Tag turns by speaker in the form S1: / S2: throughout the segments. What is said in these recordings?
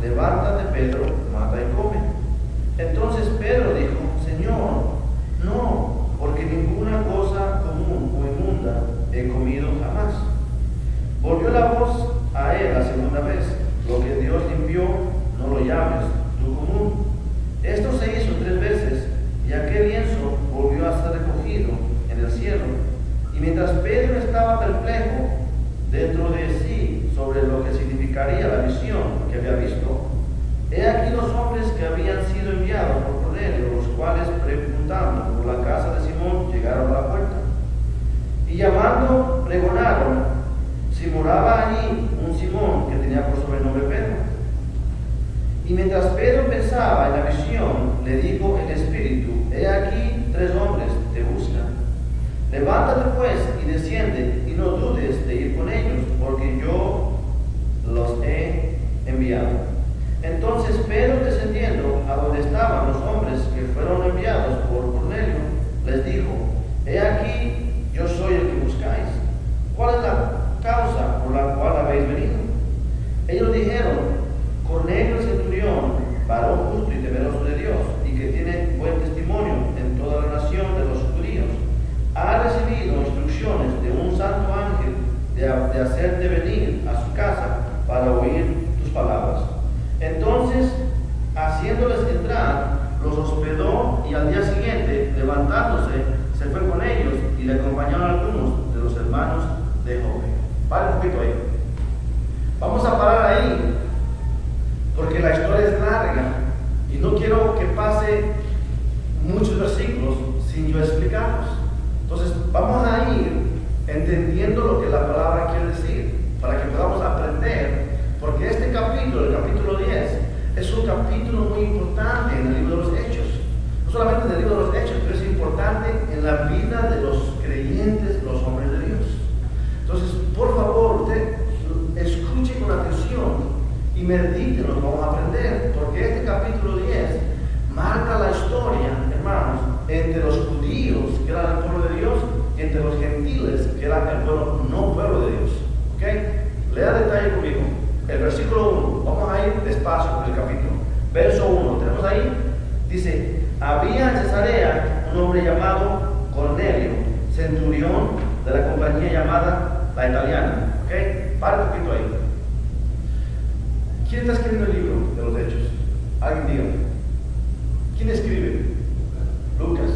S1: levántate, Pedro, mata y come. Entonces Pedro dijo, Señor, no, porque ninguna cosa común o inmunda he comido jamás. Volvió la voz a él la segunda vez, lo que Dios limpió, no lo llames tú común. Esto se hizo 3 veces, y aquel lienzo volvió a ser recogido en el cielo. Y mientras Pedro estaba perplejo dentro de sí sobre lo que significaría la visión que había visto, he aquí los hombres que habían sido enviados por Cornelio, los cuales preguntando por la casa de Simón llegaron a la puerta. Y llamando, pregonaron si moraba allí un Simón que tenía por sobrenombre Pedro. Y mientras Pedro pensaba en la visión, le dijo el Espíritu, he aquí 3 hombres te buscan. Levántate pues y desciende, y no dudes de ir con ellos, porque yo los he enviado. Entonces Pedro, descendiendo a donde estaban los hombres que fueron enviados por Cornelio, les dijo, he aquí, yo soy el que buscáis. ¿Cuál es la causa por la cual habéis venido? Ellos dijeron, Cornelio el centurión, varón justo y temeroso de Dios, y que tiene buen testimonio en toda la nación de los judíos, ha recibido instrucciones de un santo ángel de hacerte venir a su casa para oír tus palabras. Entonces, haciéndoles entrar, los hospedó, y al día siguiente, levantándose, se fue con ellos y le acompañaron algunos de los hermanos de Jope. Para un poquito ahí. Vamos a parar ahí, porque la historia es larga y no quiero que pase muchos versículos sin yo explicarlos. Entonces, vamos a ir entendiendo lo que la palabra quiere decir, para que podamos aprender, porque este capítulo, el capítulo 10, es un capítulo muy importante en el libro de los Hechos. No solamente en el libro de los Hechos, pero es importante en la vida de los creyentes, los hombres de Dios. Entonces, por favor, usted escuche con atención y medite en lo que vamos a aprender, porque este capítulo 10 marca la historia, hermanos, entre los judíos, que eran el pueblo de Dios, y entre los gentiles, que eran el pueblo, no pueblo de Dios. ¿Ok? Lea detalle conmigo. El versículo 1, vamos a ir despacio por el capítulo. Verso 1, tenemos ahí, dice, había en Cesarea un hombre llamado Cornelio, centurión de la compañía llamada La Italiana. ¿Ok? Para un poquito ahí. ¿Quién está escribiendo el libro de los Hechos? Alguien diga. ¿Quién escribe? Lucas.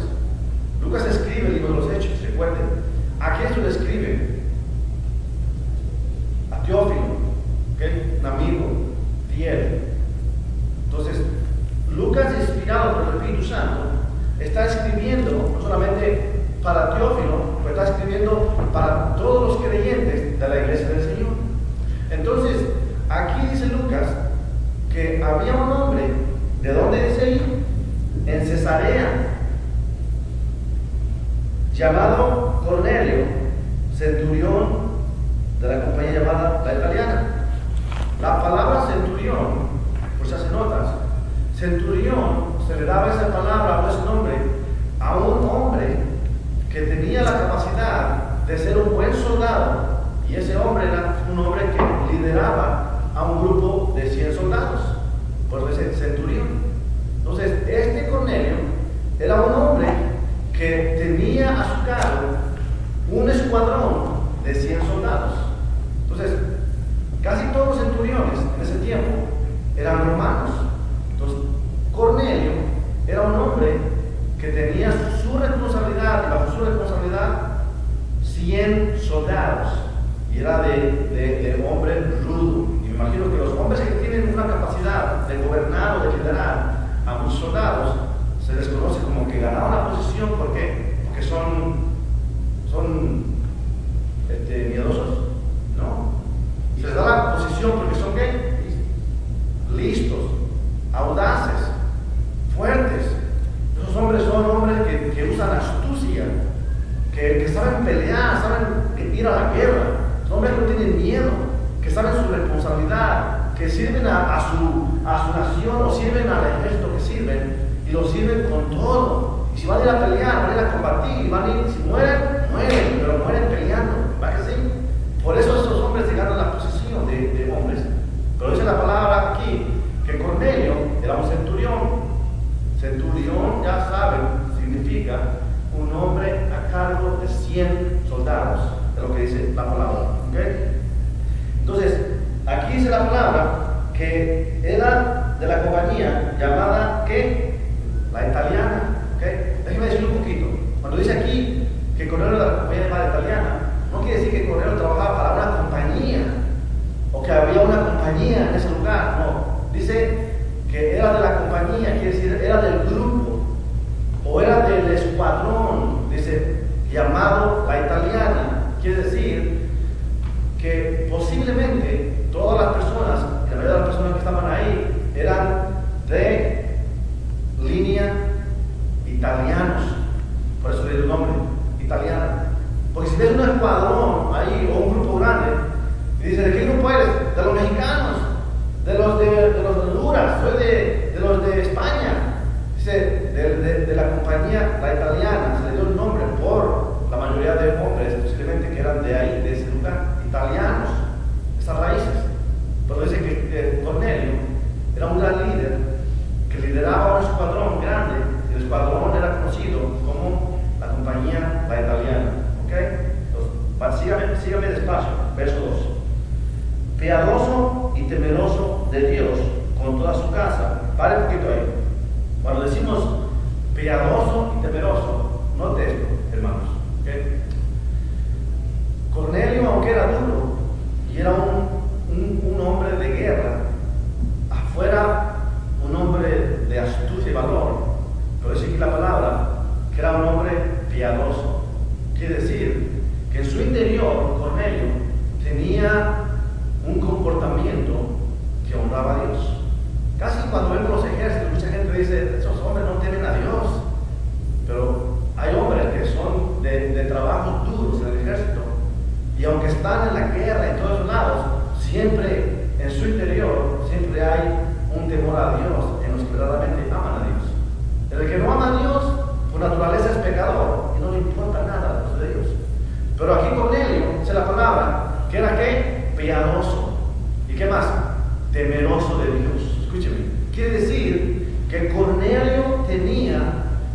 S1: Lucas escribe el libro de los Hechos, recuerden. ¿A quién se lo escribe? A Teófilo, ¿okay? Un amigo fiel. Entonces, Lucas, inspirado por el Espíritu Santo, está escribiendo no solamente para Teófilo, pero está escribiendo para todos los creyentes de la iglesia del Señor. Entonces, aquí dice Lucas que había un hombre, ¿de dónde dice ahí? En Cesarea, llamado Cornelio, centurión de la compañía llamada La Italiana. La palabra centurión, por si hace notas, centurión se le daba esa palabra o ese nombre a un hombre que tenía la capacidad de ser un buen soldado, y ese hombre era un hombre que lideraba a un grupo de 100 soldados, por ese centurión. Entonces, este Cornelio era un hombre que tenía a su cargo un escuadrón de 100 soldados. Entonces, casi todos los centuriones en ese tiempo eran romanos. Entonces, Cornelio era un hombre que tenía su responsabilidad, y bajo su responsabilidad, 100 soldados. Y era de hombre rudo. Y me imagino que los hombres que tienen una capacidad de gobernar o de liderar a muchos soldados, se les conoce como que ganaron la posición. ¿Por qué? Porque son miedosos, ¿no? Se les da la posición porque son ¿qué? Listos, audaces, fuertes. Esos hombres son hombres que usan astucia, que saben pelear, saben ir a la guerra. Son hombres que no tienen miedo, que saben su responsabilidad, que sirven a su nación, o sirven al ejército que sirven, y lo sirven con todo. Y si van a ir a pelear, van a ir a combatir, y van a ir, si mueren, pero mueren peleando. ¿Va que sí? Por eso estos hombres se ganan la posición de hombres. Pero dice la palabra aquí, compañía llamada, ¿qué? La italiana. ¿Okay? Déjeme decir un poquito. Cuando dice aquí que Cornelio era de la compañía llamada italiana, no quiere decir que Cornelio trabajaba para una compañía o que había una compañía en ese lugar. No. Dice que era de la compañía, quiere decir, era del grupo o era del escuadrón, dice, llamado la italiana. Quiere decir que posiblemente todas las personas, y la mayoría de las personas que estaban ahí, eran de línea italianos. Por eso le dio el nombre, italiana. Porque si ves un escuadrón ahí o un grupo grande, y dice, ¿de qué grupo eres? De los mexicanos, de los de Honduras, soy de los de España. Dice, de la compañía, la italiana, se le dio el nombre por la mayoría de hombres, posiblemente que eran de ahí, de ese lugar, italianos, esas raíces. Pero dice que Cornelio era un gran líder que lideraba un escuadrón grande, y el escuadrón era conocido como la compañía, la italiana. ¿Ok? Entonces, sígame despacio, verso 2. Piadoso y temeroso de Dios con toda su casa. Pare un poquito ahí. Cuando decimos piadoso y temeroso, note esto, hermanos. ¿Okay? Cornelio, aunque era duro y era un hombre de guerra, afuera un hombre de astucia y valor, pero dice aquí la palabra que era un hombre piadoso. Quiere decir que en su interior Cornelio tenía un comportamiento que honraba a Dios. Casi cuando vemos los ejércitos, mucha gente dice, esos hombres no temen a Dios. Pero hay hombres que son de trabajos duros en el ejército, y aunque están en la guerra en todos lados, siempre en su interior, siempre hay un temor a Dios en los que verdaderamente aman a Dios. El que no ama a Dios, por naturaleza es pecador y no le importa nada a los de Dios. Pero aquí Cornelio, dice la palabra, que era ¿qué? Piadoso. ¿Y qué más? Temeroso de Dios. Escúcheme, quiere decir que Cornelio tenía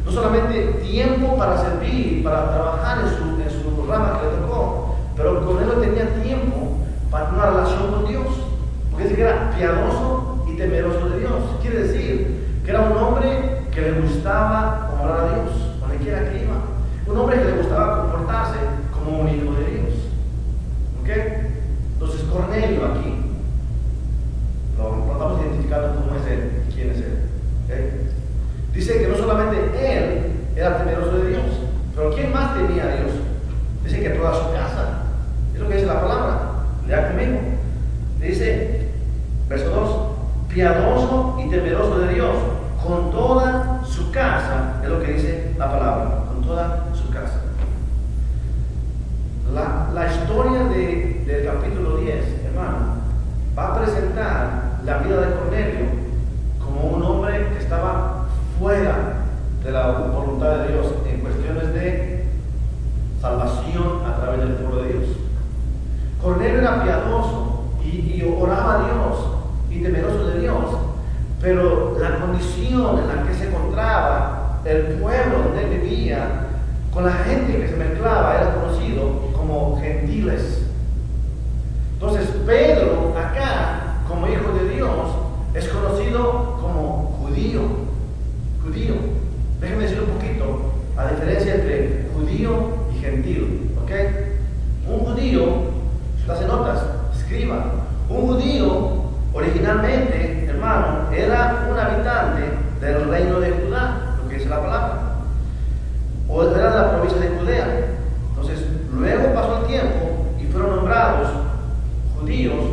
S1: no solamente tiempo para servir, para trabajar en su rama que le tocó, pero Cornelio tenía tiempo para una relación con Dios. Porque dice que era piadoso y temeroso de Dios. Quiere decir que era un hombre que le gustaba honrar a Dios, donde quiera que iba. Un hombre que le gustaba comportarse como un hijo de Dios. ¿Ok? Entonces Cornelio aquí lo estamos identificando como es él, quién es él. ¿Okay? Dice que no solamente él era temeroso de Dios, pero ¿quién más temía a Dios? Dice que toda su casa. Es lo que dice la palabra. Lea conmigo. Dice, verso 2, piadoso y temeroso de Dios con toda su casa. Es lo que dice la palabra, con toda su casa. La historia del capítulo 10, hermano, va a presentar la vida de Cornelio como un hombre que estaba fuera de la voluntad de Dios en cuestiones de salvación a través del pueblo de Dios. Cornelio era piadoso y oraba a Dios y temeroso de Dios, pero la condición en la que se encontraba el pueblo donde él vivía, con la gente que se mezclaba, era conocido como gentiles. Entonces Pedro acá, como hijo de Dios, es conocido como judío. Judío. Déjenme decir un poquito la diferencia entre judío y gentil. ¿Ok? Un judío, si usted hace notas, escriba. Un judío, originalmente, hermano, era un habitante del reino de Judá, lo que dice la palabra. O era de la provincia de Judea. Entonces, luego pasó el tiempo y fueron nombrados judíos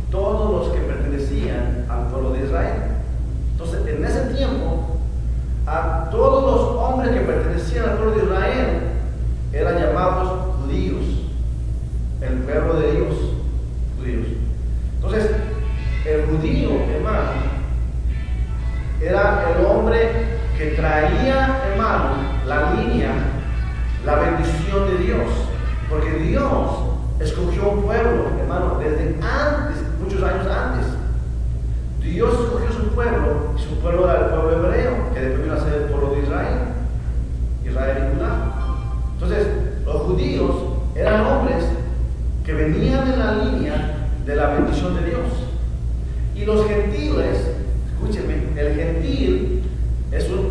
S1: todos los que pertenecían al pueblo de Israel. Entonces, en ese tiempo, a todos los hombres que pertenecían al pueblo de Israel eran llamados judíos, el pueblo de Dios, judíos. Entonces, el judío, hermano, era el hombre que traía, hermano, la línea, la bendición de Dios, porque Dios escogió un pueblo, hermano, desde antes, muchos años antes. Dios escogió su pueblo, y su pueblo era el pueblo hebreo, que después vino a ser el pueblo de Israel, Israel y Judá. Entonces, los judíos eran hombres que venían en la línea de la bendición de Dios. Y los gentiles, Escúcheme, el gentil,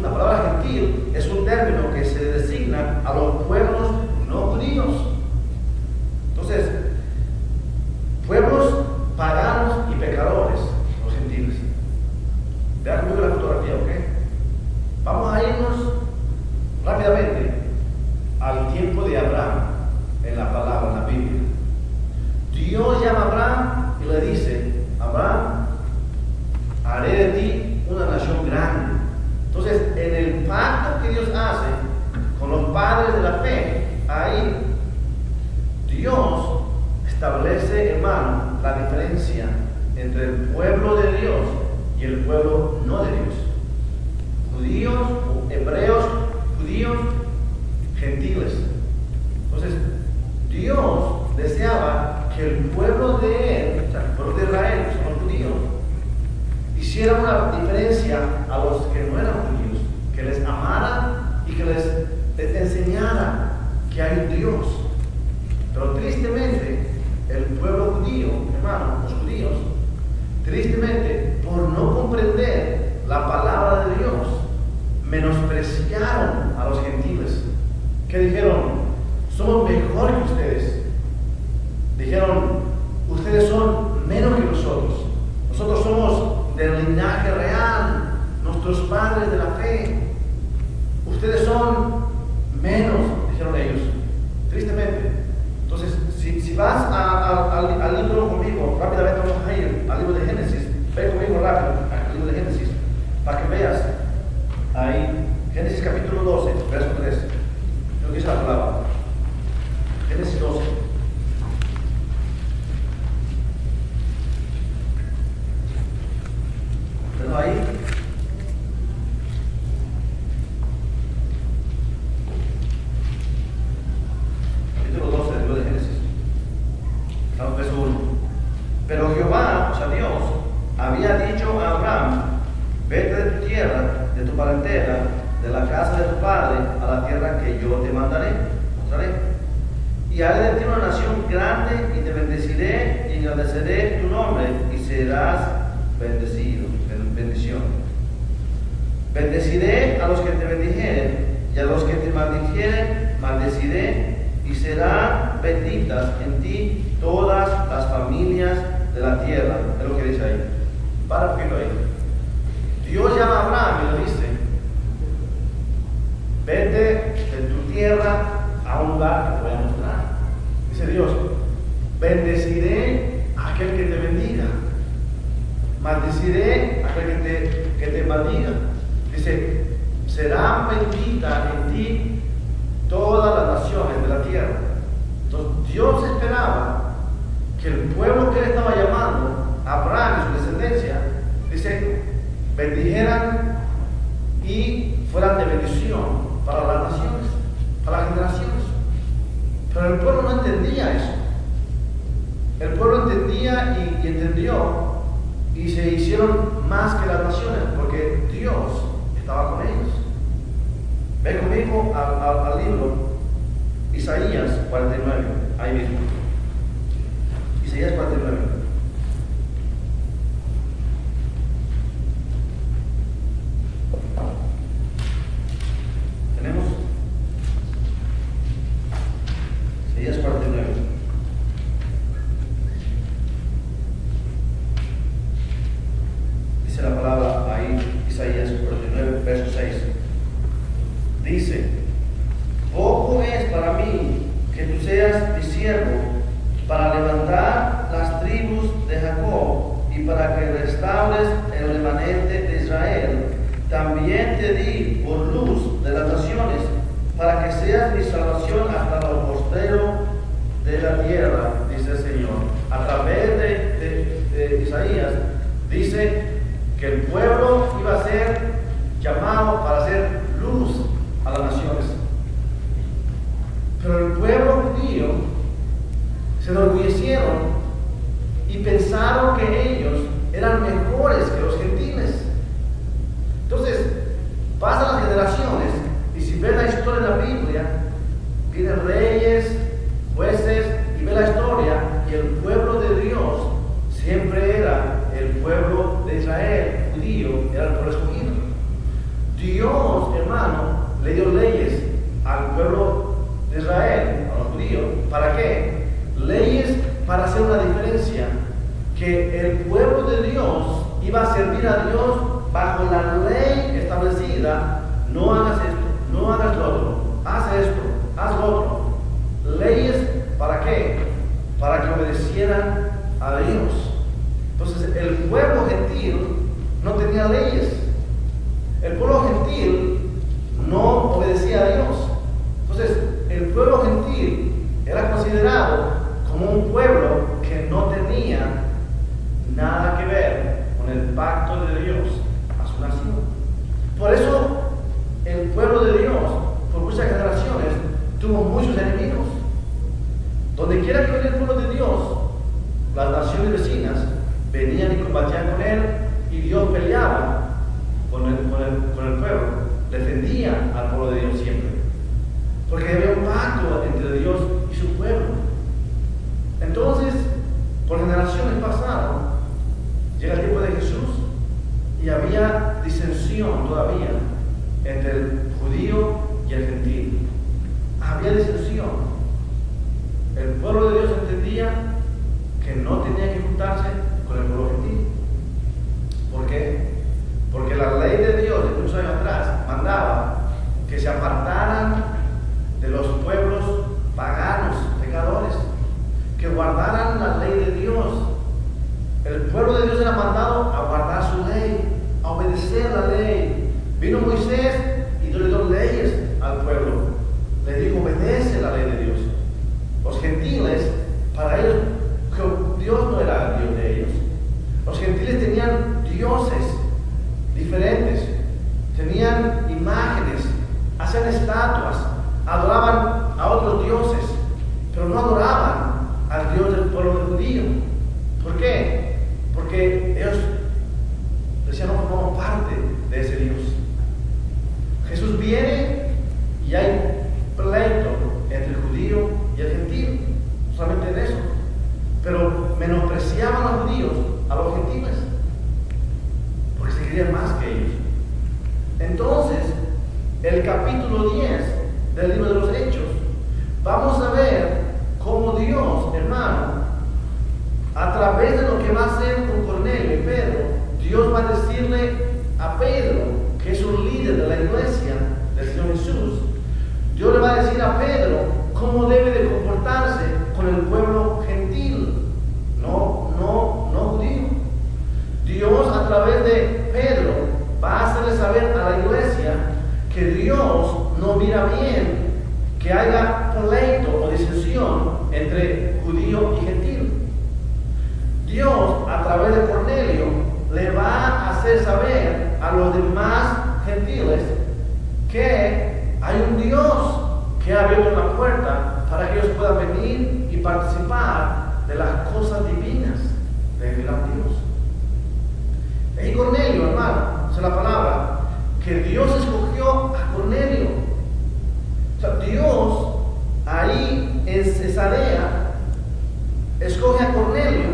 S1: la palabra gentil es un término que se designa a los pueblos no judíos. Entonces, pueblos paganos y pecadores, los gentiles. Vean conmigo la fotografía, ¿ok? Vamos a irnos rápidamente al tiempo de Abraham en la palabra, en la Biblia. Dios llama a Abraham y le dice: Abraham, haré de ti una nación grande. Entonces, en el pacto que Dios hace con los padres de la fe, ahí Dios establece, hermano, la diferencia entre el pueblo de Dios y el pueblo no de Dios. Judíos, hebreos, judíos, gentiles. Entonces, Dios deseaba que el pueblo de Él, o sea, el pueblo de Israel, que son los judíos, hiciera una diferencia a los que no eran judíos, que les amara y que les enseñara que hay un Dios. Pero tristemente, el pueblo judío, hermano, los judíos, tristemente, por no comprender la palabra de Dios, menospreciaron a los gentiles, que dijeron: somos mejor que ustedes. Dijeron: ustedes son menos que nosotros. Nosotros somos del linaje real, nuestros padres de la fe. Ustedes son menos, dijeron ellos, tristemente. Entonces, si vas al libro conmigo, rápidamente vamos a ir al libro de Génesis. Ve conmigo rápido al libro de Génesis, para que veas ahí, Génesis capítulo 12, verso 3. Lo que dice la palabra. Génesis 12. ¿Pero ahí? Capítulo 12 del libro de Génesis. Estamos en verso 1. Pero Jehová, o sea Dios, había dicho a Abraham: vete de tu tierra, de tu parentela, de la casa de tu padre, a la tierra que yo te mostraré. Y haré de ti una nación grande, y te bendeciré, y engrandeceré tu nombre, y serás bendecido. Bendición. Bendeciré a los que te bendijeren, y a los que te maldijeren, maldeciré, y serán benditas en ti todas las familias de la tierra. Es lo que dice ahí. Para un poquito ahí. Dios llama a Abraham y le dice: vete de tu tierra a un lugar que te voy a mostrar. Dice Dios: bendeciré a aquel que te bendiga, maldeciré a aquel que te maldiga. Dice: serán benditas en ti todas las naciones de la tierra. Entonces Dios esperaba que el pueblo que él estaba llamando, Abraham y su descendencia, dice, bendijeran y fueran de bendición para las naciones, para las generaciones. Pero el pueblo no entendía eso. El pueblo entendía y entendió, y se hicieron más que las naciones, porque Dios estaba con ellos. Ven conmigo al libro Isaías 49, ahí mismo. Isaías 49. ¿Tenemos? Isaías 49. Dice la palabra ahí, Isaías 49, verso 6. Dice: poco es para mí que tú seas mi siervo, para levantar las tribus de Jacob y para que restaures el remanente de Israel. También te di por luz de las naciones, para que seas mi salvación hasta lo postrero de la tierra, dice el Señor. A través de Isaías dice que el pueblo iba a ser llamado para ser luz a las naciones. Pero el pueblo judío se enorgullecieron y pensaron que ellos eran mejores que los gentiles. Entonces, pasan las generaciones, y si ven la historia de la Biblia, vienen reyes, jueces, y ven la historia, y el pueblo de Dios siempre era el pueblo de Israel, judío, Dios, hermano, le dio leyes al pueblo de Israel, a los judíos. ¿Para qué? Leyes para hacer una diferencia. Que el pueblo de Dios iba a servir a Dios bajo la ley establecida. No hagas esto, no hagas lo otro, haz esto, haz lo otro. Leyes, ¿para qué? Para que obedecieran a Dios. Entonces, el pueblo gentil no tenía leyes. El pueblo gentil no obedecía a Dios. Entonces, el pueblo gentil era considerado como un pueblo que no tenía nada que ver con el pacto de Dios a su nación. Por eso, el pueblo de Dios, por muchas generaciones, tuvo muchos enemigos. Donde quiera que venía el pueblo de Dios, las naciones vecinas venían y combatían con él, y Dios peleaba con el pueblo, defendía al pueblo de Dios siempre, porque había un pacto entre Dios y su pueblo. Entonces, por generaciones pasadas, llega el tiempo de Jesús y había disensión todavía entre el judío y el gentil. Había disensión. El pueblo de Dios entendía que no tenía que juntarse con el pueblo gentil. ¿Por qué? Porque la ley de Dios de muchos años atrás mandaba que se apartaran de los pueblos paganos, pecadores, que guardaran la ley de Dios. El pueblo de Dios era mandado a guardar su ley, a obedecer la ley. Vino Moisés y le dio leyes al pueblo. Le dijo, obedece la ley de Dios. Los gentiles, para ellos, Dios no era el Dios de ellos. Los gentiles tenían dioses diferentes, tenían imágenes, hacían estatuas, adoraban a otros dioses, pero no adoraban al Dios del pueblo judío. ¿Por qué? Porque ellos decían, no formamos parte de ese Dios. Jesús viene y hay pleito entre el judío y el gentil, solamente en eso. Pero menospreciaban a los judíos, a los gentiles, porque se creían más que ellos. Entonces, el capítulo 10 del libro de los Hechos, vamos a ver cómo Dios, hermano, a través de lo que va a hacer con Cornelio y Pedro, Dios va a decirle a Pedro, que es un líder de la iglesia del Señor Jesús, Dios le va a decir a Pedro cómo debe de comportarse con el pueblo gentil, no judío. Dios a través de Pedro va a hacerle saber a la iglesia que Dios no mira bien que haya pleito o disensión entre judío y gentil. Dios a través de Cornelio le va a hacer saber a los demás gentiles que hay un Dios que ha abierto la puerta para que ellos puedan venir y participar de las cosas divinas del gran Dios. Y Cornelio, hermano, dice la palabra, que Dios escogió a Cornelio. O sea, Dios ahí en Cesarea escoge a Cornelio,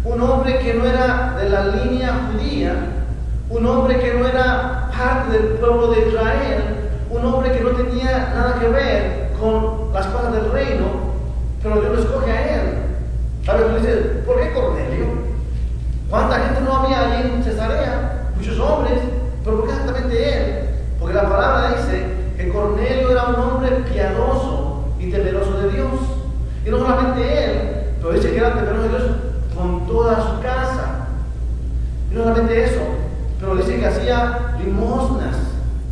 S1: un hombre que no era de la línea judía, un hombre que no era parte del pueblo de Israel, un hombre que no tenía nada que ver con las cosas del reino, pero Dios lo escoge a él. ¿Sabes? Tú dices, ¿por qué Cornelio? ¿Cuánta gente no había allí en Cesarea? Muchos hombres, pero ¿por qué exactamente él? Porque la palabra dice que Cornelio era un hombre piadoso y temeroso de Dios. Y no solamente él, pero dice que era temeroso de Dios con toda su casa. Y no solamente eso, pero dice que hacía limosnas,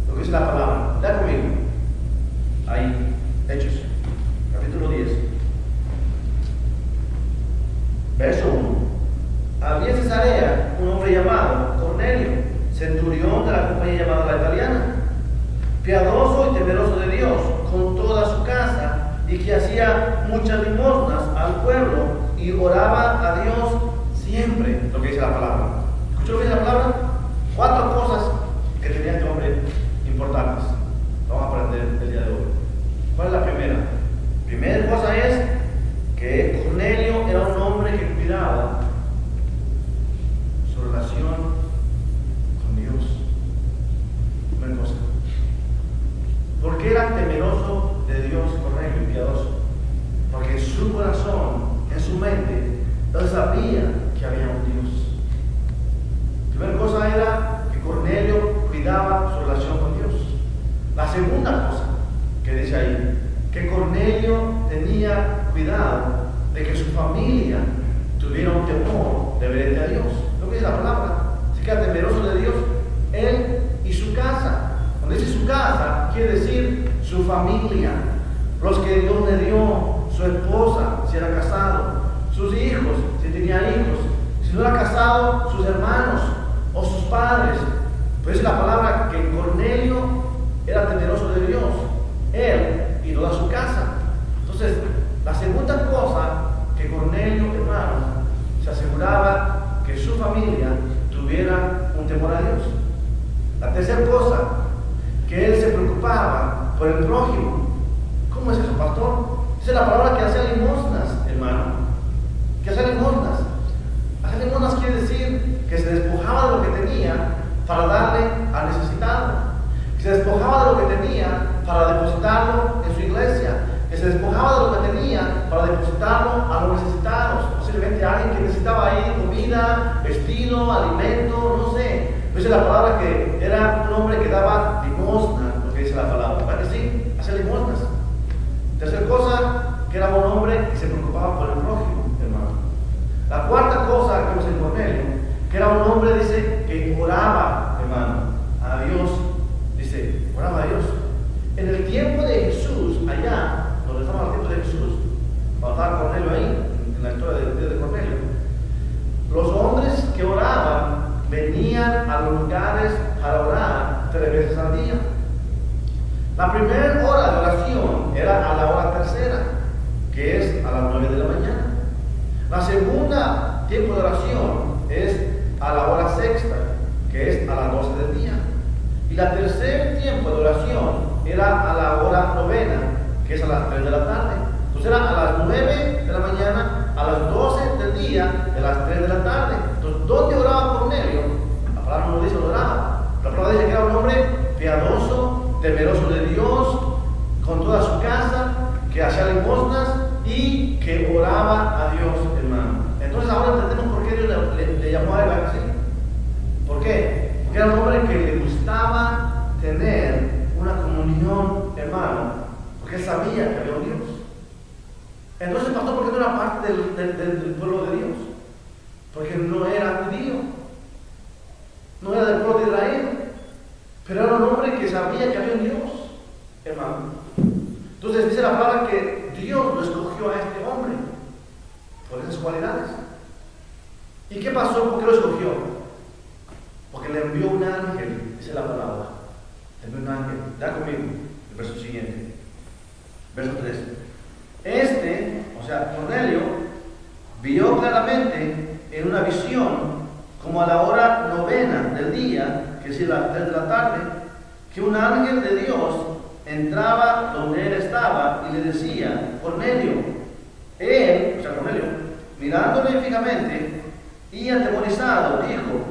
S1: lo que dice la palabra. Da conmigo. Ahí, Hechos, capítulo 10. Verso 1. Había en Cesarea un hombre llamado Cornelio, centurión de la compañía llamada la Italiana, piadoso y temeroso de Dios con toda su casa, y que hacía muchas limosnas al pueblo y oraba a Dios siempre, lo que dice la palabra. ¿Escuchó lo que dice la palabra? 4 cosas que tenía este hombre importantes. Vamos a aprender el día de hoy. ¿Cuál es la primera? La primera cosa es que Cornelio era un hombre que cuidaba su relación con Dios. segunda cosa que dice ahí, que Cornelio tenía cuidado de que su familia tuviera un temor reverente a Dios. Lo que dice la palabra, se queda temeroso de Dios, él y su casa. Cuando dice su casa, quiere decir su familia, los que Dios le dio, su esposa, si era casado, sus hijos, si tenía hijos, si no era casado, sus hermanos o sus padres. Por eso la palabra que Cornelio era temeroso de Dios, él y toda su casa. Entonces, la segunda cosa que Cornelio, hermano, se aseguraba que su familia tuviera un temor a Dios. La tercera cosa, que él se preocupaba por el prójimo. ¿Cómo es eso, pastor? Esa es la palabra que hacía limosnas, hermano. Que hacía limosnas. Hacer limosnas quiere decir que se despojaba de lo que tenía para darle al necesitado. Que se despojaba de lo que tenía para depositarlo en su iglesia. Que se despojaba de lo que tenía para depositarlo a los necesitados. Posiblemente a alguien que necesitaba ahí comida, vestido, alimento, no sé. Dice la palabra que era un hombre que daba limosna, lo que dice la palabra. ¿Verdad que sí? Hacía limosnas. Tercera cosa, que era un hombre que se preocupaba por el prójimo, hermano. La cuarta cosa que vemos en Cornelio, que era un hombre, dice, que oraba, hermano, a Dios. Dice, oraba a Dios. En el tiempo de Jesús, allá, donde estaba el tiempo de Jesús, cuando estaba Cornelio ahí, en la historia de Cornelio, los hombres que oraban venían a los lugares para orar 3 veces al día. La primera hora de oración era a la hora tercera, que es a las 9 de la mañana. La segunda tiempo de oración es a la hora sexta, que es a las 12 del día. Y la tercer tiempo de oración era a la hora novena, que es a las 3 de la tarde. Entonces era a las 9 de la mañana, a las 12 del día, y a las 3 de la tarde. Entonces, ¿dónde oraba Cornelio? La palabra no dice dónde oraba. La palabra dice que era un hombre piadoso, temeroso de Dios, con toda su casa, que hacía limosnas y que oraba a Dios, hermano. Entonces ahora entendemos por qué Dios le llamó a él así. ¿Por qué? Porque era un hombre que le gustaba tener una comunión, hermano, porque él sabía que había un Dios. Entonces, pastor, ¿por qué no era parte del pueblo de Dios? Porque no era judío, no era del pueblo de Israel, pero era un hombre que sabía que había un Dios, hermano. Entonces dice la palabra que Dios lo escogió a este hombre por esas cualidades. ¿Y qué pasó? ¿Por qué lo escogió? Porque le envió un ángel, dice la palabra. Le envió un ángel. Da conmigo el verso siguiente. Verso 3. O sea, Cornelio, vio claramente en una visión, como a la hora novena del día, que es las 3 de la tarde, que un ángel de Dios entraba donde él estaba y le decía, Cornelio. Él, o sea, Cornelio, mirándole fijamente y atemorizado, dijo,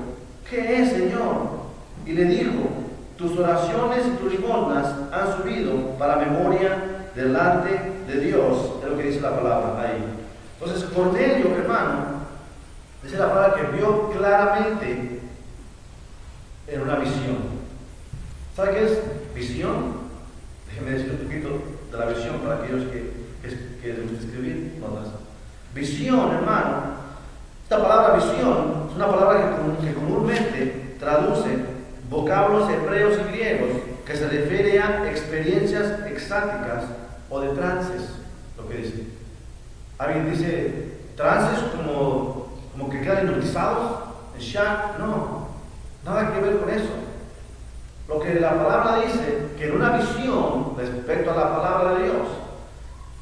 S1: ¿qué es, Señor? Y le dijo, tus oraciones y tus limosnas han subido para memoria delante de Dios. Es lo que dice la palabra ahí. Entonces, Cornelio, hermano, dice la palabra que vio claramente en una visión. ¿Sabe qué es visión? Déjenme decir un poquito de la visión para aquellos que les gusta escribir notas. Visión, hermano. Esta palabra visión es una palabra que comúnmente traduce vocablos hebreos y griegos que se refiere a experiencias extáticas o de trances, lo que dice. Alguien dice trances como que quedan hipnotizados, en shock. No, nada que ver con eso. Lo que la palabra dice, que en una visión respecto a la palabra de Dios,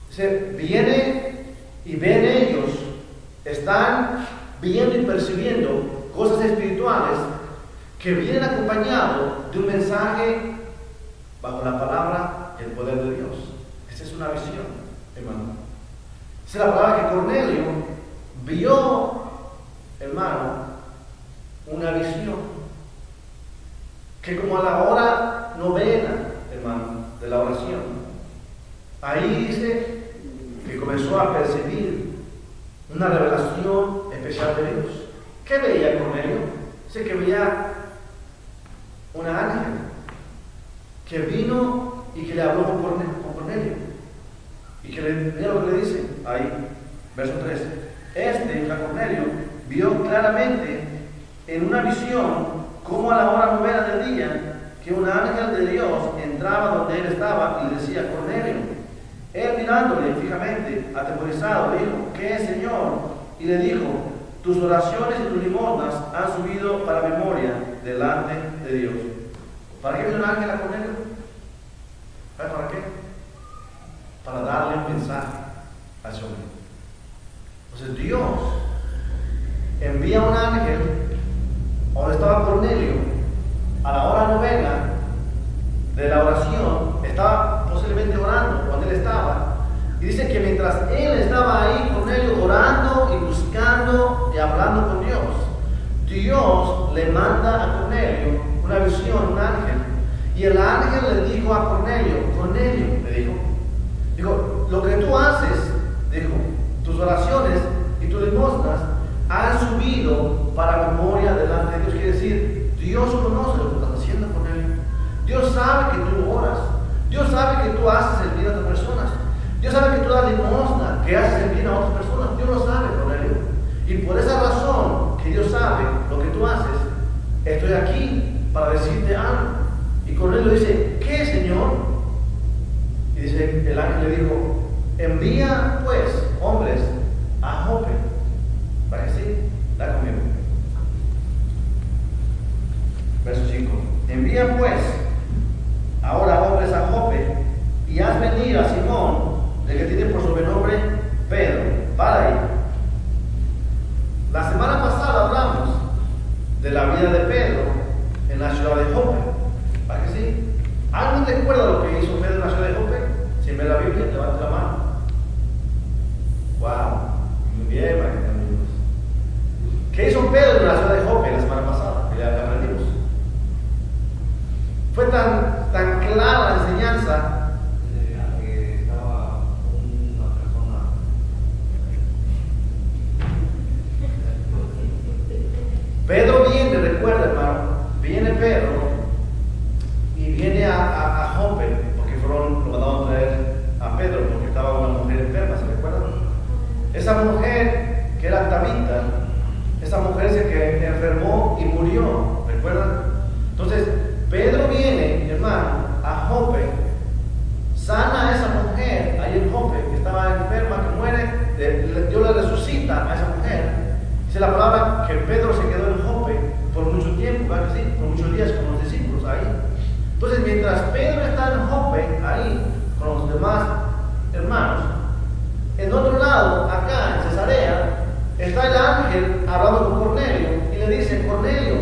S1: se viene y ven ellos, están viendo y percibiendo cosas espirituales que vienen acompañados de un mensaje bajo la palabra y el poder de Dios. Esa es una visión, hermano. Esa es la palabra que Cornelio vio, hermano, una visión. Que como a la hora novena, hermano, de la oración, ahí dice que comenzó a percibir una revelación especial de Dios. ¿Qué veía Cornelio? Dice que veía un ángel que vino y que le habló con Cornelio. Y que mira lo que le dice ahí, verso 3. Cornelio, vio claramente en una visión como a la hora novena del día que un ángel de Dios entraba donde él estaba y le decía: Cornelio. Él, mirándole fijamente, atemorizado, dijo: ¿Qué es, Señor? Y le dijo: tus oraciones y tus limosnas han subido para memoria delante de Dios. ¿Para qué vino un ángel a Cornelio? ¿Sabes para qué? Para darle un mensaje a ese hombre. Entonces Dios envía un ángel donde estaba Cornelio a la hora novena de la oración. Estaba posiblemente orando cuando él estaba, y dice que mientras él estaba ahí, Cornelio, orando y buscando y hablando con Dios, Dios le manda a Cornelio una visión, un ángel, y el ángel le dijo a Cornelio: Cornelio, le dijo, lo que tú haces, dijo, tus oraciones y tus limosnas han subido para memoria delante de Dios. Quiere decir, Dios conoce lo que estás haciendo, Cornelio. Dios sabe que tú oras. Dios sabe que tú haces el bien a otras personas. Dios sabe que tú das limosna, que haces el bien a otras personas. Dios lo sabe, Cornelio. Y por esa razón que Dios sabe lo que tú haces, estoy aquí para decirte algo. Y Cornelio dice: ¿qué, Señor? Y dice, el ángel le dijo: envía pues hombres a Jope. ¿Para que sí? Da conmigo. Verso 5. Envía pues ahora hombres a Jope y haz venir a Simón, el que tiene por sobrenombre Pedro. Para ahí. La semana pasada hablamos de la vida de Pedro en la ciudad de Jope. ¿Para que sí? ¿Alguien recuerda lo que hizo Pedro en la ciudad de Jope? Si ve la Biblia, levante la mano. Wow, muy bien, amigos. ¿Qué hizo Pedro en la ciudad de Jope la semana pasada? Que ya aprendimos. Fue tan clara la enseñanza
S2: que estaba una persona.
S1: Pedro viene, recuerda, hermano, viene Pedro y viene a Jope, porque lo mandaron a traer a Pedro porque estaba una mujer enferma, ¿se recuerdan? Esa mujer que era Tabita, esa mujer se que enfermó y murió, ¿recuerdan? Entonces Pedro viene, hermano, a Jope, sana a esa mujer ahí en Jope, que estaba enferma, que muere, Dios la resucita a esa mujer. Dice la palabra que Pedro se quedó en Jope por mucho tiempo, ¿verdad que sí? Por muchos días con los discípulos ahí. Entonces, mientras Pedro está en Jope, ahí, con los demás hermanos, en otro lado, acá en Cesarea, está el ángel hablando con Cornelio y le dice: Cornelio,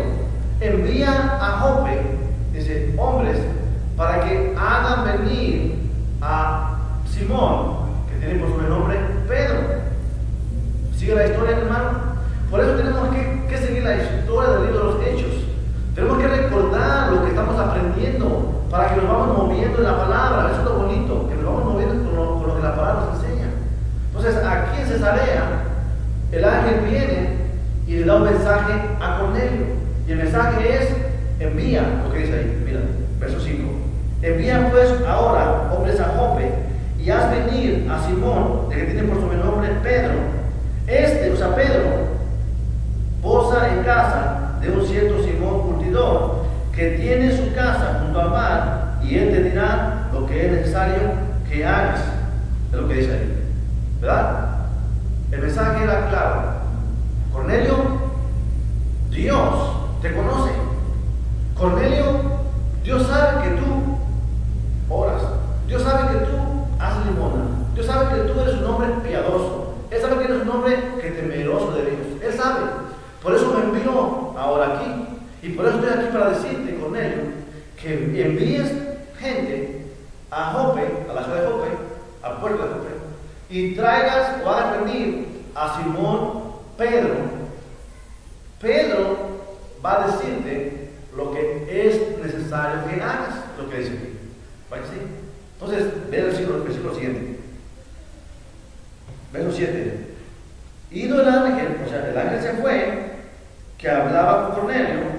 S1: envía a Jope, dice, hombres, para que hagan venir a Simón, que tiene por sobrenombre Pedro. ¿Sigue la historia, hermano? Por eso tenemos que seguir la historia del libro de los Hechos. Tenemos que recordar lo que estamos aprendiendo para que nos vamos moviendo en la palabra. Eso es lo bonito, que nos vamos moviendo con lo que la palabra nos enseña. Entonces, aquí en Cesarea, el ángel viene y le da un mensaje a Cornelio. Y el mensaje es: envía, lo que dice ahí, mira, verso 5. Envía pues ahora hombres a Jope y haz venir a Simón, el que tiene por sobrenombre Pedro. Pedro, posa en casa de un cierto Simón curtidor, que tiene su casa junto al mar, y él te dirá lo que es necesario que hagas. Es lo que dice ahí, ¿verdad? El mensaje era claro. Cornelio, Dios te conoce. Cornelio, Dios sabe que tú oras. Dios sabe que tú haces limosna. Dios sabe que tú eres un hombre piadoso. Él sabe que eres un hombre que temeroso de Dios. Él sabe. Por eso me envió ahora aquí. Y por eso estoy aquí para decirte, Cornelio, que envíes gente a Jope, a la ciudad de Jope, al puerto de Jope, y traigas o hagas venir a Simón Pedro. Pedro va a decirte lo que es necesario que hagas, lo que dice aquí. ¿Para que sí? Entonces, ve el versículo siguiente. Verso 7. Ido el ángel, o sea, el ángel se fue, que hablaba con Cornelio.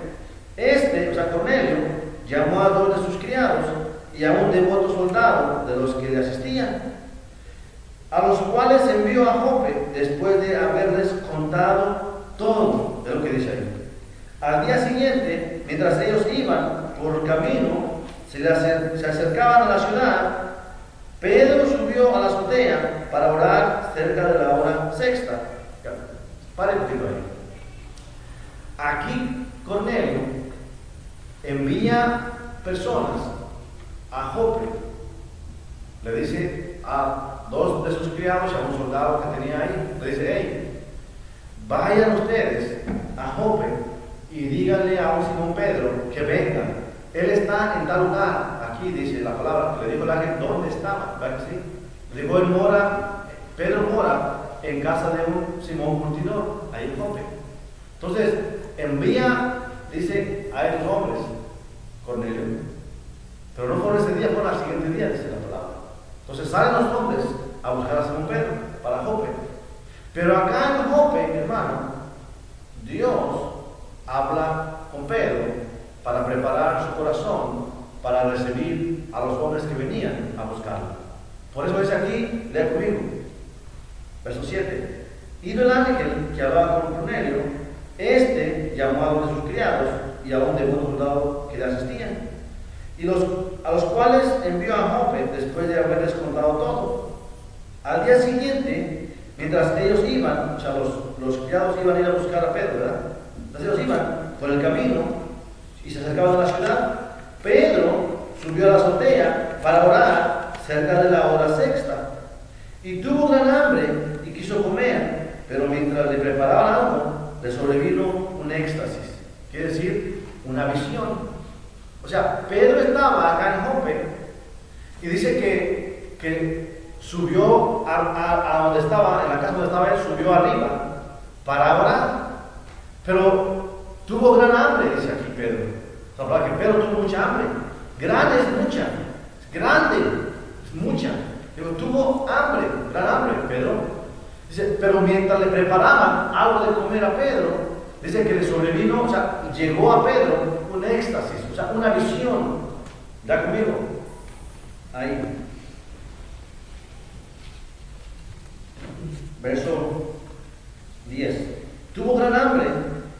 S1: Cornelio, llamó a dos de sus criados y a un devoto soldado de los que le asistían, a los cuales envió a Jope después de haberles contado todo, de lo que dice ahí. Al día siguiente, mientras ellos iban por el camino, se acercaban a la ciudad, Pedro subió a la azotea para orar cerca de la hora sexta. Pare un poquito ahí. Aquí Cornelio envía personas a Jope. Le dice a dos de sus criados y a un soldado que tenía ahí, le dice: hey, vayan ustedes a Jope y díganle a un Simón Pedro que venga. Él está en tal lugar. Aquí dice la palabra que le dijo el ángel dónde estaba. ¿Verdad que sí? Le dijo: Pedro mora en casa de un Simón Curtidor, ahí en Jope. Entonces envía, dice, a estos hombres, Cornelio. Pero no fueron ese día, fueron al siguiente día, dice la palabra. Entonces salen los hombres a buscar a Simón Pedro para Jope. Pero acá en Jope, hermano, Dios habla con Pedro para preparar su corazón para recibir a los hombres que venían a buscarlo. Por eso dice aquí, lea conmigo, verso 7. Ido el ángel que hablaba con Cornelio, este llamó a uno de sus criados y a un devoto soldado que le asistían, a los cuales envió a Jope después de haberles contado todo. Al día siguiente, mientras ellos iban, o sea, los criados iban a ir a buscar a Pedro, ¿verdad? Entonces ellos iban por el camino y se acercaban a la ciudad. Pedro subió a la azotea para orar cerca de la hora sexta y tuvo gran hambre y quiso comer, pero mientras le preparaban algo, le sobrevino un éxtasis, quiere decir una visión. O sea, Pedro estaba acá en Jope y dice que subió a donde estaba, en la casa donde estaba él, subió arriba para orar, pero tuvo gran hambre, dice aquí Pedro. La palabra que Pedro tuvo mucha hambre. Grande es mucha, grande es mucha. Digo, tuvo hambre, gran hambre, Pedro. Dice, pero mientras le preparaban algo de comer a Pedro, dice que le sobrevino, o sea, llegó a Pedro un éxtasis, o sea, una visión. ¿Da conmigo? Ahí. Verso 10. Tuvo gran hambre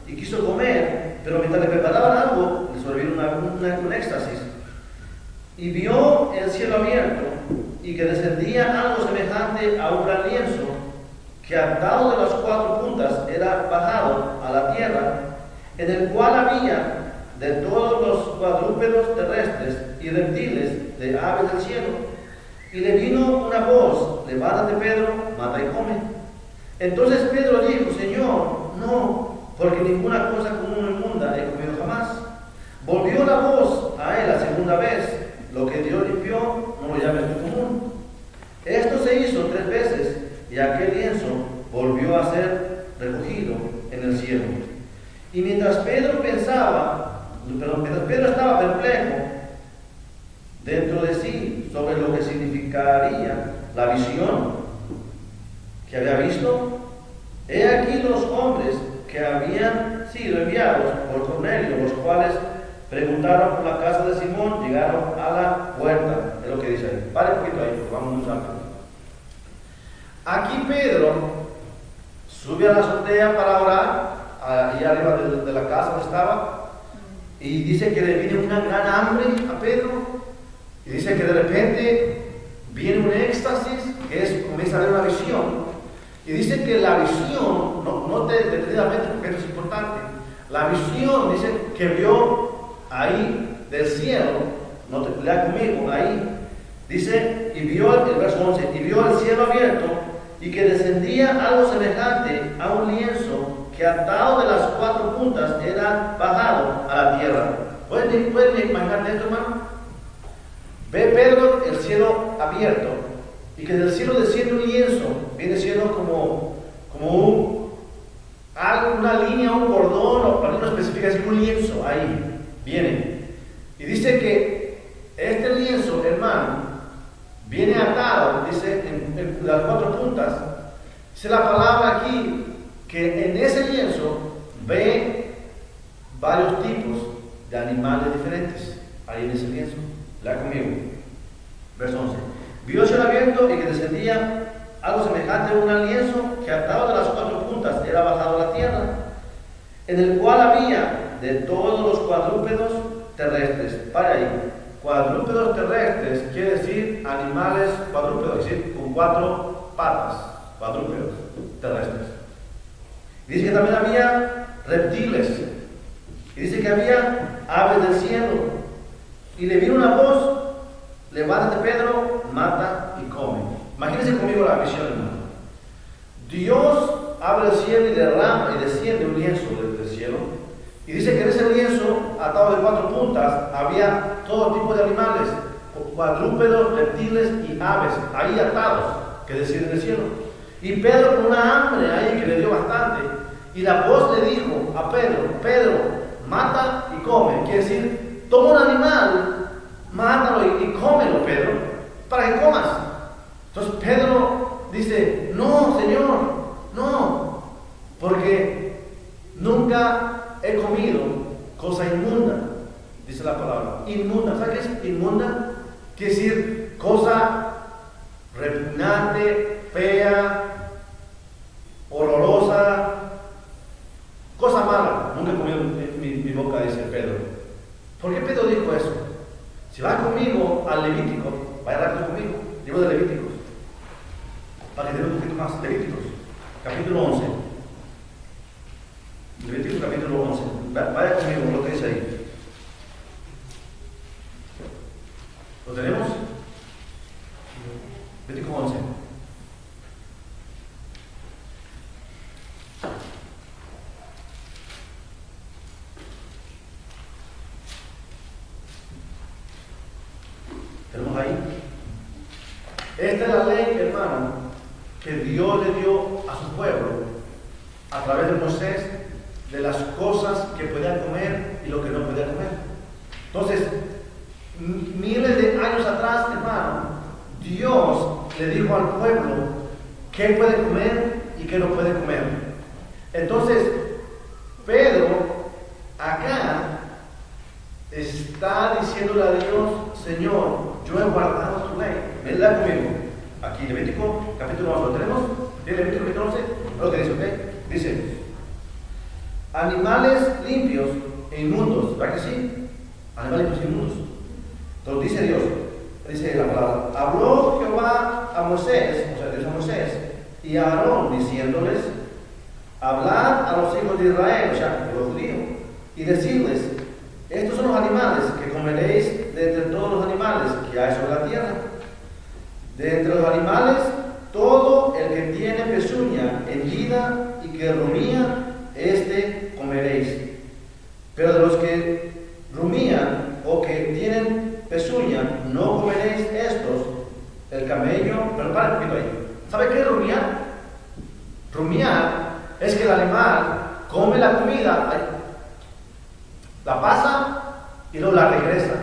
S1: y quiso comer, pero mientras le preparaban algo, le sobrevino un éxtasis. Y vio el cielo abierto y que descendía algo semejante a un gran lienzo, que atado de las cuatro puntas era bajado a la tierra, en el cual había de todos los cuadrúpedos terrestres y reptiles de aves del cielo. Y le vino una voz: levántate, Pedro, mata y come. Entonces Pedro dijo: Señor, no, porque ninguna cosa común o inmunda he comido jamás. Volvió la voz a él la segunda vez: lo que Dios limpió, no lo llames tú común. Esto se hizo 3 veces, y aquel lienzo volvió a ser recogido en el cielo. Y mientras Pedro estaba perplejo dentro de sí sobre lo que significaría la visión que había visto, he aquí los hombres que habían sido enviados por Cornelio, los cuales preguntaron por la casa de Simón, llegaron a la puerta. Es lo que dice ahí. Pare un poquito ahí, vamos muy rápido. Aquí Pedro sube a la azotea para orar, ahí arriba de la casa donde estaba, y dice que le viene una gran hambre a Pedro, y dice que de repente viene un éxtasis, que comienza a ver una visión, y dice que la visión, note detenidamente porque esto es importante, la visión dice que vio ahí del cielo, lea conmigo, ahí, dice, y vio, el verso 11, y vio el cielo abierto, y que descendía algo semejante a un lienzo que atado de las 4 puntas era bajado a la tierra. ¿Pueden imaginar esto, hermano? Ve Pedro el cielo abierto y que del cielo desciende un lienzo, viene siendo como una línea, un cordón, o para no especificar, es un lienzo, ahí viene. Y dice que este lienzo, hermano, viene atado, dice, en las 4 puntas. Dice la palabra aquí que en ese lienzo ve varios tipos de animales diferentes, ahí en ese lienzo. Lea conmigo. Verso 11. Vio el cielo abierto y que descendía algo semejante a un lienzo que atado de las 4 puntas era bajado a la tierra, en el cual había de todos los cuadrúpedos terrestres. Para ahí. Cuadrúpedos terrestres quiere decir animales cuadrúpedos, es decir, con 4 patas, cuadrúpedos terrestres. Y dice que también había reptiles. Y dice que había aves del cielo. Y le vino una voz: levántate, Pedro, mata y come. Imagínense conmigo la visión, hermano. Dios abre el cielo y derrama y desciende un lienzo del cielo. Y dice que en ese lienzo, atado de 4 puntas, había todo tipo de animales, cuadrúpedos, reptiles y aves, ahí atados, que descienden del cielo. Y Pedro, con una hambre ahí que le dio bastante, y la voz le dijo a Pedro: Pedro, mata y come. Quiere decir, toma un animal, mátalo y cómelo, Pedro, para que comas. Entonces Pedro dice: no, Señor, no, porque nunca he comido cosa inmunda, dice la palabra, inmunda. ¿Sabes qué es inmunda? Quiere decir cosa repugnante, fea, horrorosa, cosa mala. Nunca he comido en mi boca, dice Pedro. ¿Por qué Pedro dijo eso? Si vas conmigo al Levítico, vaya rápido conmigo, libro de Levíticos, para que te vea un poquito más. Levíticos, capítulo 11. Levíticos capítulo 11. Vaya conmigo lo que dice ahí. ¿Lo tenemos? Levítico 11. ¿Tenemos ahí? Esta es la ley, hermano, que Dios le dio a su pueblo a través de Moisés, de las cosas que podían comer y lo que no podían comer. Entonces, miles de años atrás, hermano, Dios le dijo al pueblo qué puede comer y qué no puede comer. Entonces, Pedro acá está diciéndole a Dios: Señor, yo he guardado tu ley. ¿Verdad conmigo? Aquí Levítico capítulo 11. ¿Lo tenemos? ¿Tiene Levítico capítulo 11? Lo que dice, ¿ok? Dice: animales limpios e inmundos. ¿Verdad que sí? Animales limpios e inmundos. Entonces dice Dios, dice la palabra: habló Jehová a Moisés, o sea, Dios a Moisés y a Aarón, diciéndoles: hablad a los hijos de Israel, o sea, de los judíos, y decirles: estos son los animales que comeréis de entre todos los animales que hay sobre la tierra. De entre los animales, todo el que tiene pezuña henchida y que rumía, este comeréis. Pero de los que rumían o que tienen pezuña, no comeréis estos: el camello. Pero para un poquito ahí. ¿Sabe qué es rumiar? Rumiar es que el animal come la comida, la pasa y luego la regresa.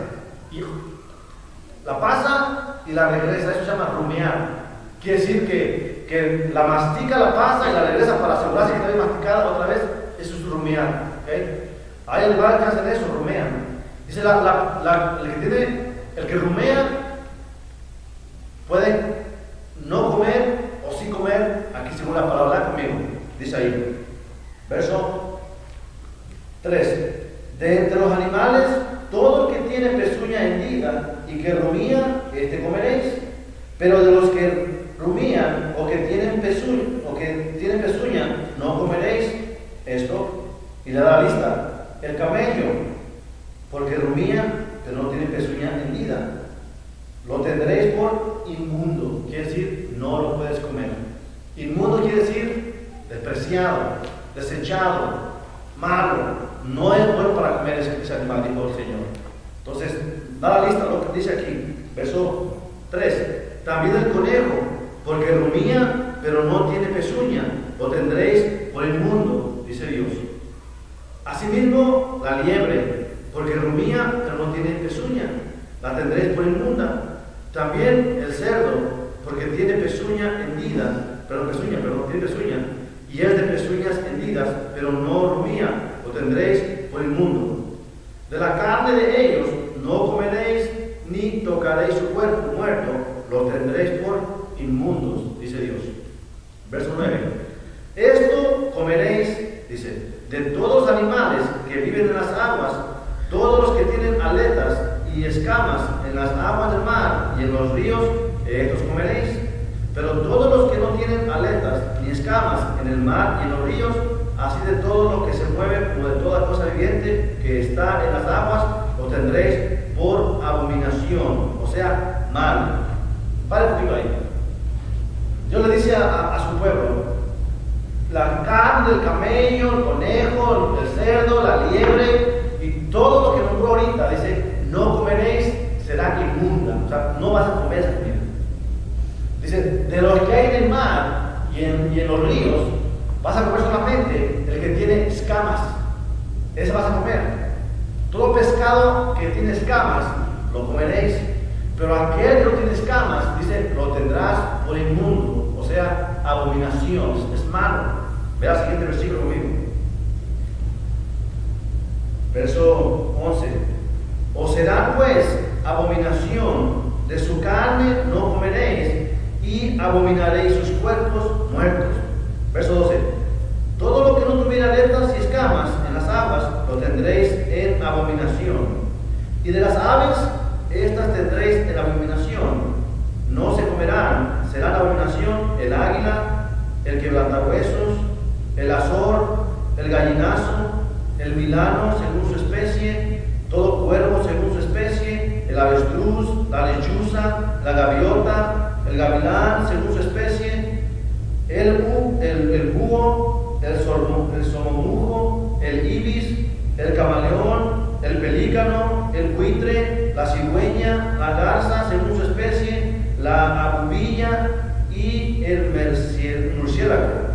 S1: La pasa y la regresa, eso se llama rumiar. Quiere decir que la mastica, la pasa y la regresa para asegurarse que está bien masticada otra vez. Eso es rumiar. ¿Okay? Hay animales que hacen eso, rumean. Dice el que rumea puede no comer o sí comer. Aquí según la palabra conmigo, dice ahí, verso 3: de entre los animales, todo el que tiene pezuña hendida y que rumía, este comeréis. Pero de los que rumían o que tienen pezuña, no comeréis esto. Y le da la lista: el camello, porque rumía, pero no tiene pezuña hendida, lo tendréis por inmundo. Quiere decir, no lo puedes comer. Inmundo quiere decir despreciado, desechado, malo. No es bueno para comer ese animal, dijo el Señor. Entonces, da la lista lo que dice aquí, verso 3: también el conejo, porque rumía, pero no tiene pezuña, lo tendréis por inmundo, dice Dios. Asimismo, la liebre, porque rumía, pero no tiene pezuña, la tendréis por inmunda. También el cerdo, porque tiene pezuña hendida, pero no tiene pezuña, y es de pezuñas hendidas, pero no rumía, lo tendréis por inmundo. De la carne de ellos no comeréis, ni tocaréis su cuerpo muerto, los tendréis por inmundos, dice Dios. Verso 9. Esto comeréis, dice, de todos los animales que viven en las aguas, todos los que tienen aletas y escamas en las aguas del mar y en los ríos, estos comeréis. Pero todos los que no tienen aletas ni escamas en el mar y en los ríos, así de todo lo que se mueve como de toda cosa viviente que está en las aguas, lo tendréis por abominación, o sea, mal. Pare un poquito ahí. Dios le dice a su pueblo, la carne del camello, el conejo, el cerdo, la liebre y todo lo que nombró ahorita, dice, no comeréis, será inmunda, o sea, no vas a comer esa comida. Dice, de los que hay en el mar y en los ríos, vas a comer solamente el que tiene escamas, ese vas a comer. Todo pescado que tiene escamas, lo comeréis, pero aquel que no tiene escamas, dice, lo tendrás por inmundo, o sea, abominación, es malo. Ve al siguiente versículo conmigo. Verso 11. Os será pues abominación, de su carne no comeréis, y abominaréis sus cuerpos muertos. Verso 12. Todo lo que no tuviera aletas y escamas en las aguas, lo tendréis en abominación. Y de las aves, estas tendréis en abominación. No se comerán, serán abominación el águila, el quebrantahuesos, el azor, el gallinazo, el milano según su especie, todo cuervo según su especie, el avestruz, la lechuza, la gaviota, el gavilán según su especie, el búho, el somomujo, el ibis, el camaleón, el pelícano, el buitre, la cigüeña, la garza según su especie, la abubilla y el murciélago.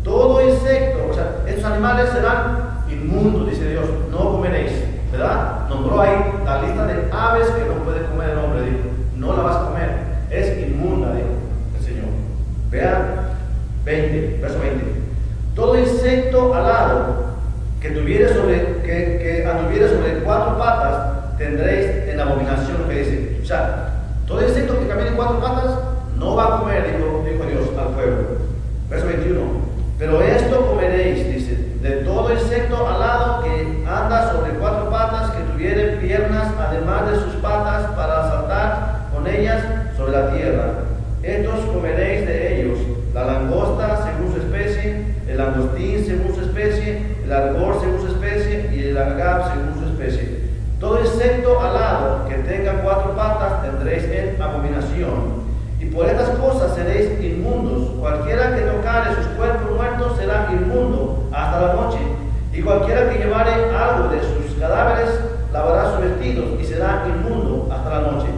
S1: Todo insecto, o sea, estos animales serán inmundos, dice Dios, no comeréis, ¿verdad? Nombró ahí la lista de aves que no puede comer el hombre, dijo, no la vas a comer, es inmunda, dijo el Señor. Vean, verso 20. Todo insecto alado que anduviere sobre 4 patas, tendréis en abominación, lo que dice. O sea, todo insecto que camine en 4 patas, no va a comer, dijo Dios al pueblo. Verso 21. Pero esto comeréis, dice, de todo insecto alado que anda sobre 4 patas, que tuviere piernas, además de sus patas, para saltar con ellas sobre la tierra. Estos comeréis de ellos, la langosta según su especie, el langostín según su especie, el argor según su especie y el agap según su especie. Todo insecto alado que tenga 4 patas tendréis en abominación. Y por estas cosas seréis inmundos. Cualquiera que tocare sus cuerpos muertos será inmundo hasta la noche. Y cualquiera que llevare algo de sus cadáveres lavará sus vestidos y será inmundo hasta la noche.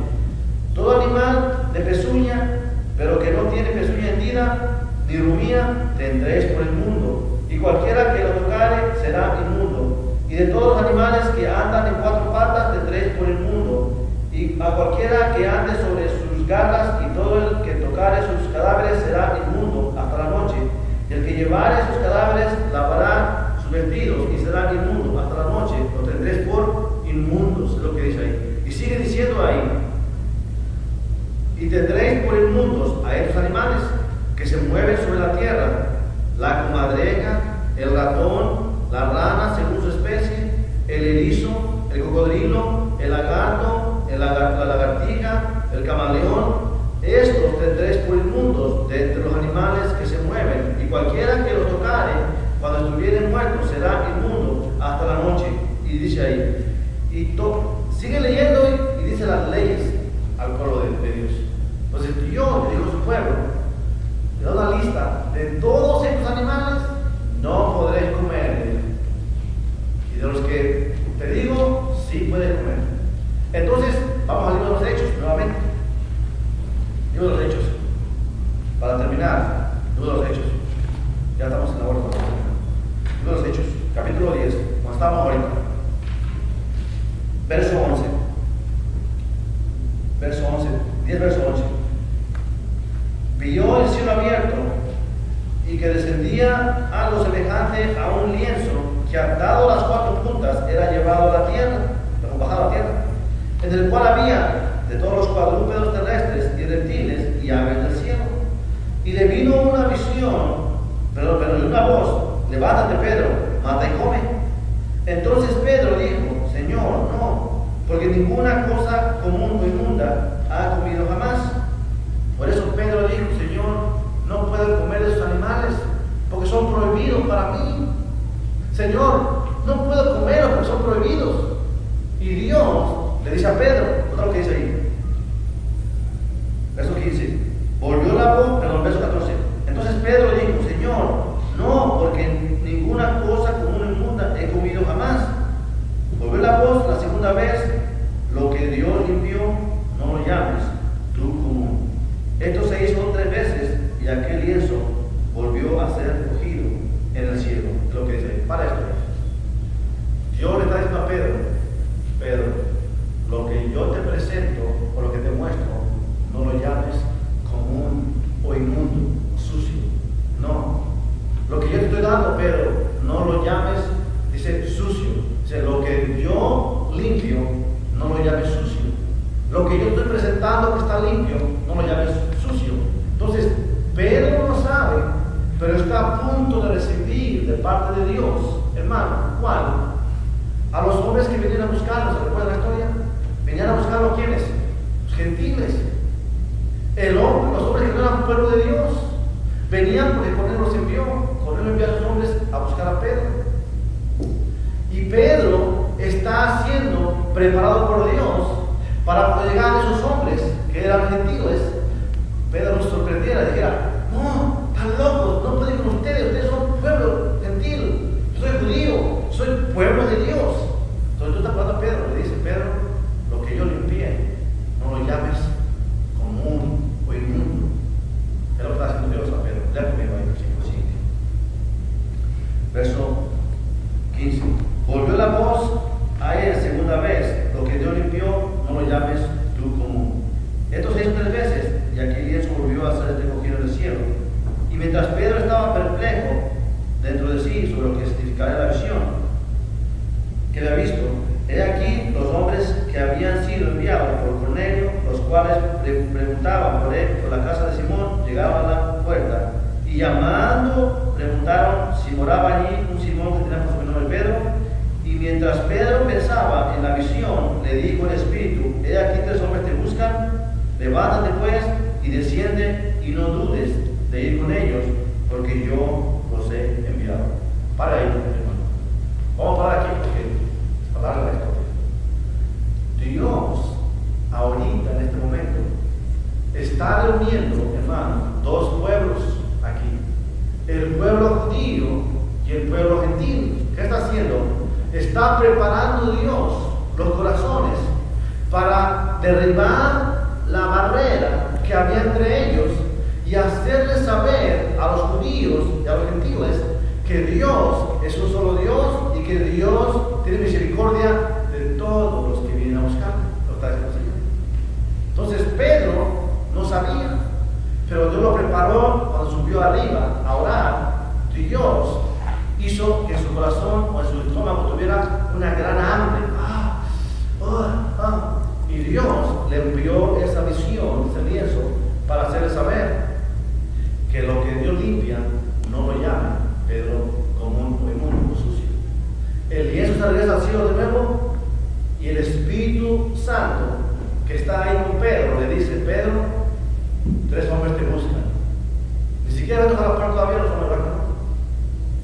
S1: Todo animal de pezuña, pero que no tiene pezuña hendida ni rumía, tendréis por inmundo. Y cualquiera que lo tocare será inmundo. Y de todos los animales que andan en 4 patas tendréis por inmundo. Y a cualquiera que ande sobre sus garras, y todo el que tocare sus cadáveres será inmundo hasta la noche. Y el que llevare sus cadáveres lavará sus vestidos y será inmundo hasta la noche. Lo tendréis por inmundos, es lo que dice ahí. Y sigue diciendo ahí, y tendréis por inmundos a estos animales que se mueven sobre la tierra, la comadreja, el ratón, la rana según su especie, el erizo, el cocodrilo, el lagarto, la lagartija, el camaleón. Estos tendréis por inmundos de entre los animales que se mueven, y cualquiera que los tocare cuando estuvieren muertos será inmundo hasta la noche. Y dice ahí, sigue leyendo y dice las leyes al pueblo de Dios. Entonces Dios le dijo a su pueblo, le da una lista de todos estos animales, no podréis comer. Y de los que te digo, sí puedes comer. Entonces, vamos al libro de los Hechos nuevamente. Libro de los Hechos. Para terminar, libro de los Hechos. Ya estamos en la hora. Libro de los Hechos, capítulo 10, como estamos ahorita. Verso 11. Verso 11. 10 verso 11. Vio el cielo abierto y que descendía algo semejante a un lienzo que, atado las 4 puntas, era llevado a la tierra, pero bajado a la tierra, en el cual había de todos los cuadrúpedos terrestres y reptiles y aves del cielo. Y le vino una visión, pero y una voz: levántate, Pedro, mata y come. Entonces Pedro dijo: Señor, no, porque ninguna cosa común o inmunda ha comido jamás. Por eso Pedro dijo: Señor, no puedo comer esos animales, porque son prohibidos para mí. Señor, no puedo comerlos porque son prohibidos. Y Dios le dice a Pedro, nota lo que dice ahí, verso 15, volvió la voz, perdón, verso 14. Entonces Pedro dijo: Señor, no, porque ninguna cosa común o inmunda he comido jamás. Volvió la voz la segunda vez: lo que Dios limpió, no lo llames tú común. Esto se hizo 3 veces y aquel lienzo volvió a ser cogido en el cielo. Es lo que dice ahí. Para esto, Dios le está diciendo a Pedro: Pedro, lo que yo te presento o lo que te muestro, no lo llames común o inmundo o sucio. No. Lo que yo te estoy dando, Pedro, no lo llames, dice, sucio. Dice, lo que yo limpio, no lo llames sucio. Lo que yo estoy presentando que está limpio, no lo llames sucio. Entonces, Pedro no sabe, pero está a punto de recibir de parte de Dios, hermano, ¿cuál? A los hombres que venían a buscarlos. ¿Se recuerda la historia? Venían a buscarlos, ¿quiénes? Los gentiles. Los hombres que no eran pueblo de Dios. Venían porque Cornelio los envió. Cornelio envió a los hombres a buscar a Pedro. Y Pedro está siendo preparado por Dios para poder llegar a esos hombres que eran gentiles. Pedro nos sorprendiera, dijera: no, están locos, no pueden ir con ustedes son pueblo gentil, yo soy judío, soy pueblo de Dios. Entonces tú estás hablando a Pedro, le dice: Pedro, lo que yo limpié, no lo llames común o inmundo. Es lo que está haciendo Dios a Pedro. Lea conmigo ahí, versículo 5. Verso 15. Volvió la voz a él segunda vez: lo que Dios limpió, no lo llames tú común. Esto se hizo 3 veces y aquel lienzo volvió a ser recogido del cielo. Y mientras Pedro estaba perplejo dentro de sí sobre lo que significaría la visión que había visto, he aquí los hombres que habían sido enviados por Cornelio, los cuales preguntaban por él por la casa de Simón, llegaban a la puerta y llamando preguntaron si moraba allí un Simón que tenía por sobrenombre Pedro. Y mientras Pedro pensaba en la visión, le dijo el Espíritu: he aquí 3 hombres te buscan, levántate pues y desciende y no dudes de ir con ellos, porque yo los he enviado. Para ahí, hermano. Vamos a parar aquí porque para darle la historia. Dios, ahorita, en este momento, está reuniendo, hermano, 2 pueblos aquí: el pueblo judío y el pueblo gentil. ¿Qué está haciendo? Está preparando Dios los corazones para derribar la barrera que había entre ellos y hacerles saber a los judíos y a los gentiles que Dios es un solo Dios y que Dios tiene misericordia de todos los que vienen a buscarle. Lo está diciendo el Señor. Entonces Pedro no sabía, pero Dios lo preparó cuando subió arriba a orar. Dios hizo que en su corazón o en su estómago tuviera una gran hambre. Y Dios le envió esa visión, ese lienzo, para hacerle saber que lo que Dios limpia, no lo llame Pedro común o inmundo o sucio. El lienzo se regresa al cielo de nuevo y el Espíritu Santo que está ahí con Pedro le dice: Pedro, 3 hombres te buscan. Ni siquiera toca la puerta todavía los hombres, ¿verdad?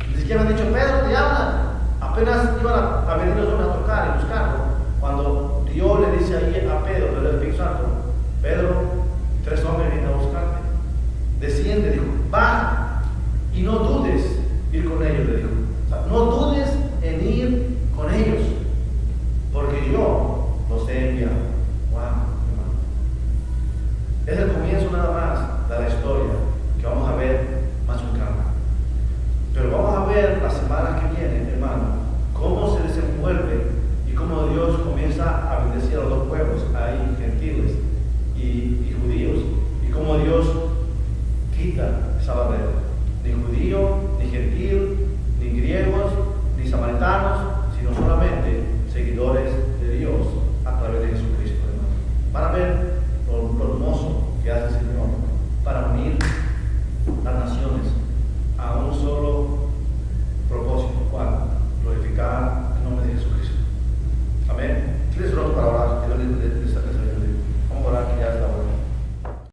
S1: Ni siquiera han dicho: Pedro, te hablan. Apenas iban a venir los hombres a tocar y buscarlo, cuando Dios le dice ahí a Pedro, del Espíritu Santo: Pedro, 3 hombres vienen a buscarte. Desciende, dijo, baja y no dudes ir con ellos, le dijo. O sea, no dudes en ir con ellos, porque yo los he enviado. Wow, hermano. Es el comienzo nada más de la historia que vamos a ver más con calma. Pero vamos a ver la semana que viene, hermano, cómo se desenvuelve y cómo Dios comienza a bendecir a los 2 pueblos, ahí gentiles y judíos, y cómo Dios quita